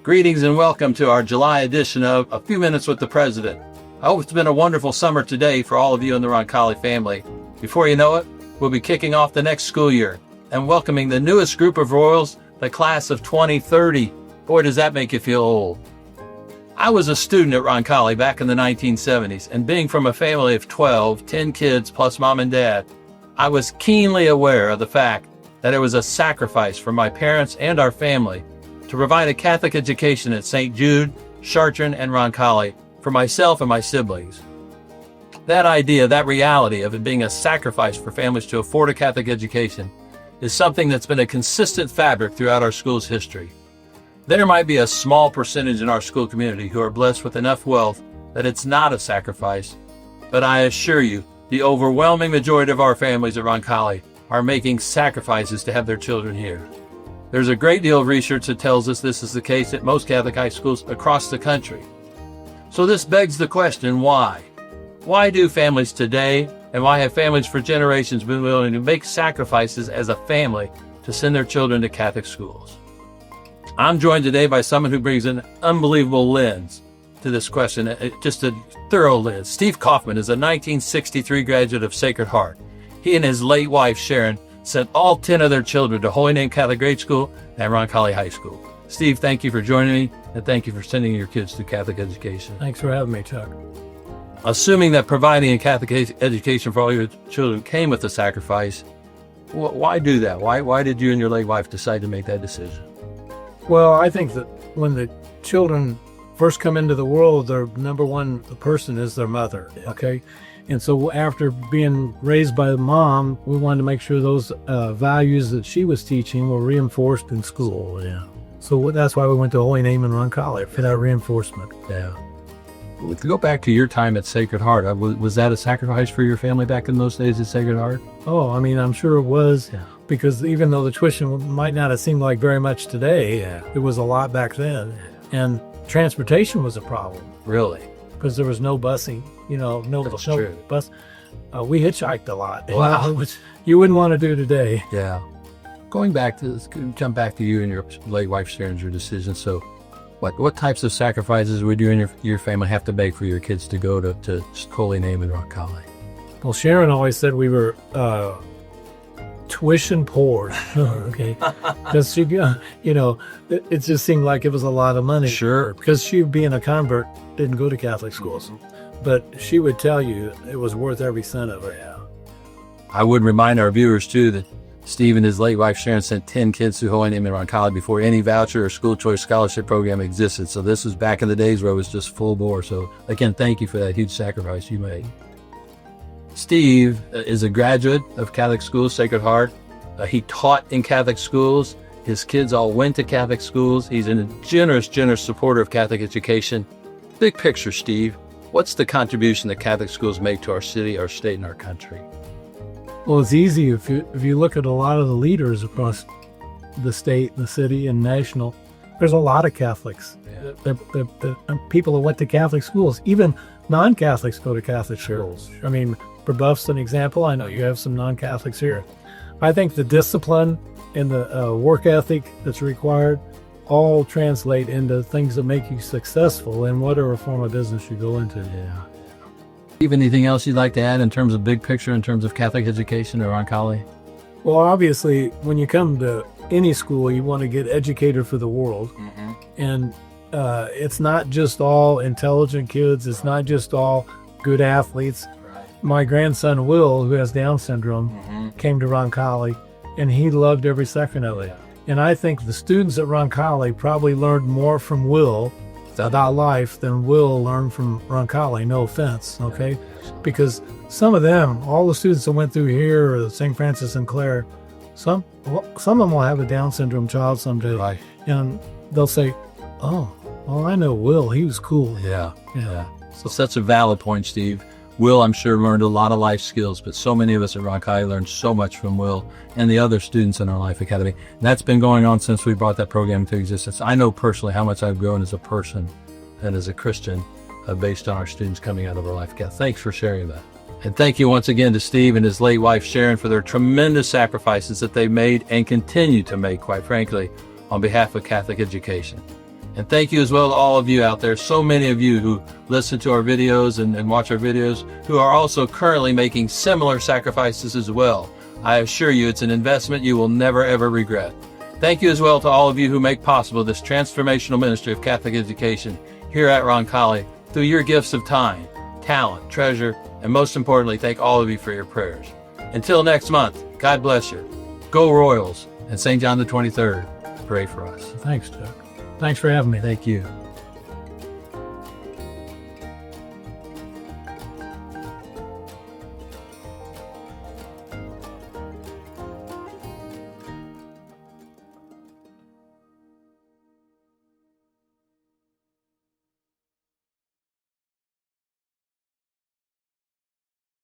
Greetings and welcome to our July edition of A Few Minutes with the President. I hope it's been a wonderful summer today for all of you in the Roncalli family. Before you know it, we'll be kicking off the next school year and welcoming the newest group of Royals, the class of 2030. Boy, does that make you feel old. I was a student at Roncalli back in the 1970s, and being from a family of 10 kids plus mom and dad, I was keenly aware of the fact that it was a sacrifice for my parents and our family to provide a Catholic education at St. Jude, Chartrand, and Roncalli for myself and my siblings. That idea, that reality of it being a sacrifice for families to afford a Catholic education is something that's been a consistent fabric throughout our school's history. There might be a small percentage in our school community who are blessed with enough wealth that it's not a sacrifice, but I assure you, the overwhelming majority of our families at Roncalli are making sacrifices to have their children here. There's a great deal of research that tells us this is the case at most Catholic high schools across the country. So this begs the question, why? Why do families today, and why have families for generations been willing to make sacrifices as a family to send their children to Catholic schools? I'm joined today by someone who brings an unbelievable lens to this question, just a thorough lens. Steve Kaufman is a 1963 graduate of Sacred Heart. He and his late wife, Sharon, sent all 10 of their children to Holy Name Catholic Grade School and Roncalli High School. Steve, thank you for joining me, and thank you for sending your kids to Catholic education. Thanks for having me, Chuck. Assuming that providing a Catholic education for all your children came with a sacrifice, why do that? Why did you and your late wife decide to make that decision? Well, I think that when the children first come into the world, their number one person is their mother, okay? And so after being raised by the mom, we wanted to make sure those values that she was teaching were reinforced in school. Yeah. So that's why we went to Holy Name in Roncalli for that reinforcement. Yeah. To go back to your time at Sacred Heart, was that a sacrifice for your family back in those days at Sacred Heart? Oh, I mean, I'm sure it was. Yeah. Because even though the tuition might not have seemed like very much today, it was a lot back then. And transportation was a problem. Really? Because there was no busing, no bus. We hitchhiked a lot. Wow. Which you wouldn't want to do today. Yeah. Let's jump back to you and your late wife Sharon's your decision. So what types of sacrifices would you and your family have to make for your kids to go to Holy Name in Roncalli? Well, Sharon always said we were tuition poor. Okay. Because she, it just seemed like it was a lot of money. Sure. Because she, being a convert, didn't go to Catholic schools. But she would tell you it was worth every cent of it. Yeah. I would remind our viewers, too, that Steve and his late wife Sharon sent 10 kids to Holy Name in Roncalli before any voucher or school choice scholarship program existed. So this was back in the days where it was just full bore. So again, thank you for that huge sacrifice you made. Steve is a graduate of Catholic schools, Sacred Heart. He taught in Catholic schools. His kids all went to Catholic schools. He's a generous supporter of Catholic education. Big picture, Steve, what's the contribution that Catholic schools make to our city, our state, and our country? Well, it's easy if you look at a lot of the leaders across the state, the city, and national. There's a lot of Catholics. Yeah. They're people who went to Catholic schools. Even non-Catholics go to Catholic schools. I mean, Brebeuf's an example. I know you have some non-Catholics here. I think the discipline and the work ethic that's required all translate into things that make you successful in whatever form of business you go into. Yeah. Even anything else you'd like to add in terms of big picture, in terms of Catholic education or Roncalli? Well, obviously, when you come to any school, you want to get educated for the world. Mm-hmm. And it's not just all intelligent kids. It's not just all good athletes. My grandson, Will, who has Down syndrome, came to Roncalli, and he loved every second of it. And I think the students at Roncalli probably learned more from Will about life than Will learned from Roncalli, no offense, okay? Because some of them, all the students that went through here, or St. Francis and Clare, some of them will have a Down syndrome child someday. Right. And they'll say, oh, well, I know Will, he was cool. Yeah. So that's a valid point, Steve. Will, I'm sure, learned a lot of life skills, but so many of us at Roncalli learned so much from Will and the other students in our Life Academy. And that's been going on since we brought that program into existence. I know personally how much I've grown as a person and as a Christian based on our students coming out of our Life Academy. Thanks for sharing that. And thank you once again to Steve and his late wife Sharon for their tremendous sacrifices that they made and continue to make, quite frankly, on behalf of Catholic education. And thank you as well to all of you out there, so many of you who listen to our videos and watch our videos, who are also currently making similar sacrifices as well. I assure you it's an investment you will never ever regret. Thank you as well to all of you who make possible this transformational ministry of Catholic education here at Roncalli through your gifts of time, talent, treasure, and most importantly, thank all of you for your prayers. Until next month, God bless you. Go Royals, and St. John the 23rd, pray for us. Thanks, Chuck. Thanks for having me. Thank you.